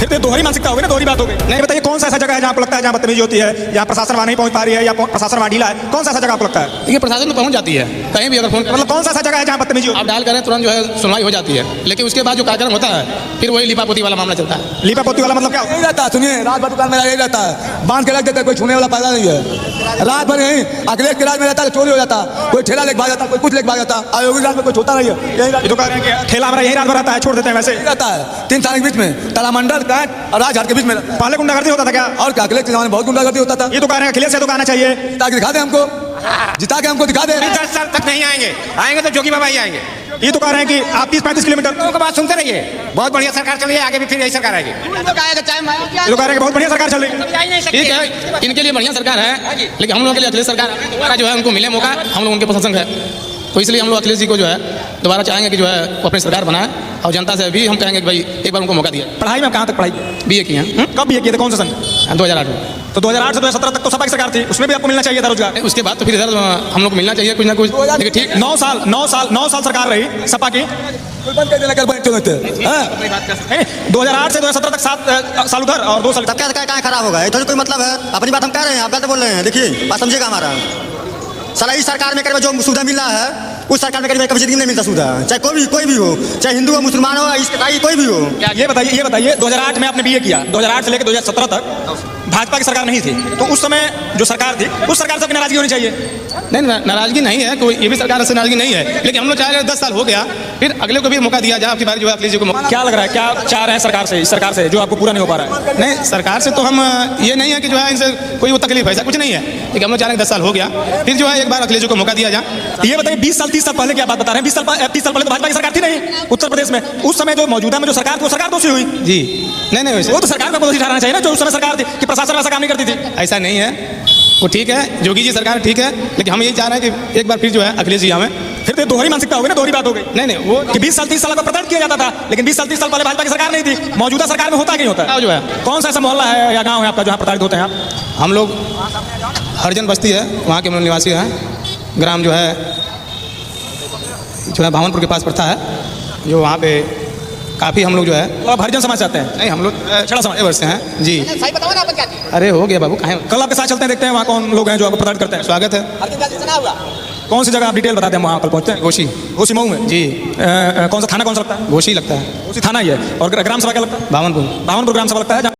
फिर तो दोहरी मानसिकता होगी ना, दोहरी बात हो गई। नहीं बताइए कौन सा ऐसा जगह है जहाँ आपको लगता है जहाँ बदतमीजी होती है, या प्रशासन वहाँ नहीं पहुँच पा रही है, या प्रशासन वहाँ ढीला है, कौन सा ऐसा जगह आपको लगता है? देखिए प्रशासन में पहुंच जाती है कहीं भी, अगर फोन मतलब कौन सा ऐसा जगह है जहाँ बदतमीजी आप डायल करें तुरंत जो है सुनवाई हो जाती है, लेकिन उसके बाद जो कार्यक्रम होता है फिर वही लिपापोती वाला मामला चलता है। लीपापोती वाला मतलब क्या यही रहता है, सुनिए, रात भर दुकान में यही रहता है, बांध के रख देता है, कोई छूने वाला पैदा नहीं है। रात भर यही अखिलेश के राज में रहता है, चोरी हो जाता, कोई ठेला लेके भाग जाता, कोई कुछ लेके भाग जाता, आयोगी रात में कोई होता नहीं है। यही ये तो कह रहे हैं कि ठेला हमारा यही रात भर रहता है, छोड़ देते हैं वैसे रहता है 3 थाने के बीच में, तालामंडल कैंट और राजघाट के बीच में रहता है। पहले गुंडागर्दी होता था क्या? और क्या अखिलेश के जमाने में बहुत गुंडागर्दी होता था। ये तो कह रहे हैं अखिलेश से तो कहना चाहिए जिता के दिखा दे हमको, जिता के हमको दिखा दे। 10 साल तक नहीं आएंगे, आएंगे तो जोगी बाबा ही आएंगे। ये तो कह रहे हैं कि आप 30-35 किलोमीटर लोगों की बात सुनते रहिए, बहुत बढ़िया सरकार चल रही है, आगे भी फिर यही सरकार आएगी। ये तो कह रहे हैं कि बहुत बढ़िया सरकार चल रही है। ठीक है, इनके लिए बढ़िया सरकार है, लेकिन हम लोगों के लिए अखिलेश सरकार दोबारा जो है उनको मिले मौका, हम लोग उनके पसंद है, तो इसलिए हम लोग अखिलेश जी को जो है दोबारा चाहेंगे कि जो है वो अपनी सरकार बनाए, और जनता से भी हम कहेंगे कि भाई एक बार उनको मौका दिया। पढ़ाई में कहाँ तक पढ़ाई? BA किए हैं। कब BA किए थे, कौन सा सन? 2008 में। तो 2008 से 2017 तक तो सपा की सरकार थी, उसमें भी आपको मिलना चाहिए था रोजगार। उसके बाद तो फिर इधर हम लोग को मिलना चाहिए कुछ ना कुछ, लेकिन ठीक 9 साल सरकार रही सपा की। बंद कर देना, कल बंद क्यों होते हैं? 2008 से 2017 तक 7 साल उधर और 2 साल तब क्या खराब होगा? ये तो कोई मतलब है? अपनी बात हम कह रहे हैं, आप गलत बोल रहे हैं। देखिए बात समझिएगा हमारा, साला इस सरकार में करीब जो सुविधा मिल रहा है उस सरकार में करीब कभी जिंदगी नहीं मिलता सुविधा, चाहे कोई भी हो, चाहे हिंदू हो, मुसलमान हो, ईसाई कोई भी हो। ये बताइए 2008 में आपने BA किया, 2008 से लेकर 2017 तक भाजपा की सरकार नहीं थी, तो उस समय जो सरकार थी उस सरकार से नाराजगी होनी चाहिए। नहीं, नाराजगी नहीं है, कोई ये भी सरकार से नाराजगी नहीं है, लेकिन हम लोग चाह रहे हैं 10 साल हो गया, फिर अगले को भी मौका दिया जाए। आपकी बारी जो है अखिलेश जी को मौका। क्या लग रहा है, क्या चाह रहे हैं सरकार से, इस सरकार से जो आपको पूरा नहीं हो पा रहा है? नहीं, सरकार से तो हम ये नहीं है कि जो है इनसे कोई वो तकलीफ है, ऐसा कुछ नहीं है, लेकिन हम लोग चाह रहे हैं 10 साल हो गया, फिर जो है एक बार अखिलेश जी को मौका दिया जाए। ये बताइए 20 साल 30 साल पहले क्या बात बता रहे हैं? 30 साल पहले तो भाजपा की सरकार थी नहीं उत्तर प्रदेश में, उस समय जो मौजूदा में जो सरकार थी वो सरकार दोषी हुई जी। नहीं वैसे वो तो सरकार को दोषी ठहराना चाहिए ना, जो उस समय सरकार थी कि प्रशासन वैसा काम नहीं करती थी। ऐसा नहीं है, वो ठीक है, जोगी जी सरकार ठीक है, लेकिन हम यही चाह रहे हैं कि एक बार फिर जो है अखिलेश जी हमें। फिर तो दोहरी मानसिकता होगी ना, दोहरी बात हो गई। नहीं वो कि 20 साल 30 साल का प्रताड़ित किया जाता था, लेकिन 20 साल 30 साल पहले भाजपा की सरकार नहीं थी, मौजूदा सरकार में होता नहीं होता जो है। कौन सा ऐसा मोहल्ला है या गांव है आपका जहाँ प्रताड़ित होते हैं आप? हम लोग हरिजन बस्ती है, वहाँ के हम लोग निवासी हैं, ग्राम जो है भावनपुर के पास पड़ता है, जो वहाँ पे काफ़ी हम लोग जो है। तो आप हरिजन समाज चाहते हैं? नहीं, हम लोग छड़ा समाज वर्ष से हैं जी। सही बताओ ना, अपन क्या थी? अरे हो गया बाबू, कहाँ कल आपके साथ चलते हैं, देखते हैं वहाँ कौन लोग हैं जो आपको प्रताड़ित करते हैं। स्वागत है। कौन सी जगह आप डिटेल बता दें, वहाँ कल पहुँचते हैं। घोसी मऊ में जी। कौन सा थाना कौन सा लगता है? घोसी लगता है, घोसी थाना ही है। और ग्राम सभा क्या लगता है? भावनपुर ग्राम सभा लगता है।